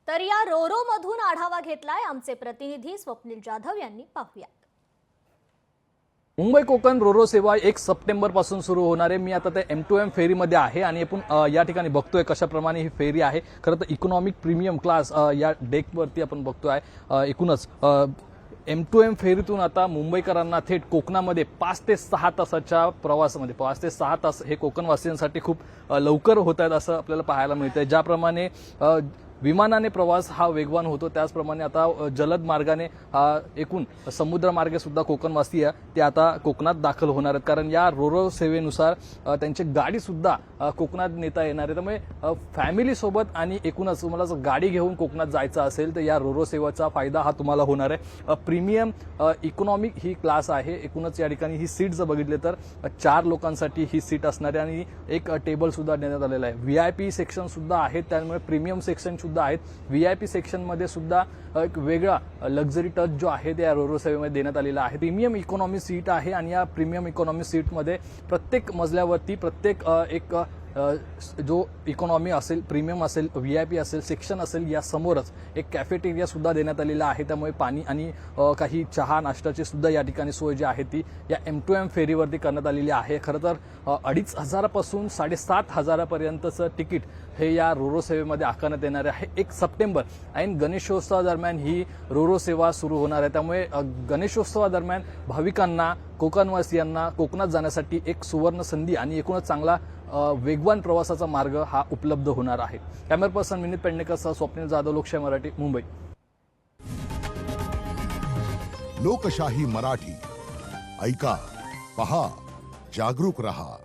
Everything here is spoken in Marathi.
तर या रोरो मधून आढावा घेतलाय आमचे प्रतिनिधी स्वप्नील जाधव यांनी. पाहूया. मुंबई कोकण रोरो सेवा 1 सप्टेंबर पासून सुरू होणार आहे. मी आता ते M2M फेरीमध्ये आहे आणि आपण या ठिकाणी बघतोय कशाप्रमाणे ही फेरी आहे. खरं तर इकॉनॉमिक प्रीमियम क्लास या डेकवरती आपण बघतोय. एकूणच M2M फेरीतून आता मुंबईकरांना थेट कोकणामध्ये 5 ते 6 तासाच्या प्रवासामध्ये 5 ते 6 तास हे कोकणवासियांसाठी खूप लवकर होत आहेत असं आपल्याला पाहायला मिळतंय. ज्याप्रमाणे विमानाने प्रवास हा वेगवान होतो त्याचप्रमाणे आता जलद मार्गाने एकूण समुद्रमार्गे सुद्धा कोकणवासीय ते आता कोकणात दाखल होणार आहेत. कारण या रोरो सेवेनुसार त्यांची गाडी सुद्धा कोकणात नेता येणार आहे. त्यामुळे फॅमिली सोबत आणि एकूणच तुम्हाला जर गाडी घेऊन कोकणात जायचं असेल तर या रोरो सेवेचा फायदा हा तुम्हाला होणार आहे. प्रीमियम इकॉनॉमिक ही क्लास आहे. एकूणच या ठिकाणी ही सीट जर बघितले तर 4 लोकांसाठी ही सीट असणार आहे आणि एक टेबल सुद्धा देण्यात आलेला आहे. VIP सेक्शन सुद्धा आहे त्यामुळे प्रीमियम सेक्शन सुद्धा आहेत. VIP सेक्शन मध्ये सुद्धा एक वेगळा लक्झरी टच जो आहे त्या रोरो सेवेमध्ये देण्यात आलेला आहे. प्रीमियम इकॉनॉमी सीट आहे आणि या प्रीमियम इकॉनॉमी सीटमध्ये प्रत्येक मजल्यावरती प्रत्येक एक जो इकॉनॉमी असेल, प्रीमियम असेल, VIP असेल, सेक्शन असेल या समोरच एक कॅफेटेरिया सुद्धा देण्यात आलेला आहे. त्यामुळे पाणी आणि काही चहा नाश्त्याची सुद्धा या ठिकाणी सोय जी आहे ती या M2M फेरीवरती करण्यात आलेली आहे. खरं तर 2,500 पासून 7,500 पर्यंतचं तिकीट हे या रोरो सेवेमध्ये आकारण्यात येणार आहे. 1 सप्टेंबर ऐन गणेशोत्सवादरम्यान ही रोरो सेवा सुरू होणार आहे. त्यामुळे गणेशोत्सवादरम्यान भाविकांना, कोकणवासियांना कोकणात जाण्यासाठी एक सुवर्ण संधी आणि एकूणच चांगला वेगवान प्रवासाचा मार्ग हा उपलब्ध होणार आहे. कॅमेरा पर्सन विनीत पेडणेकरसह स्वप्नील जाधव, लोकशाही मराठी, मुंबई. लोकशाही मराठी ऐका, पहा, जागरूक रहा.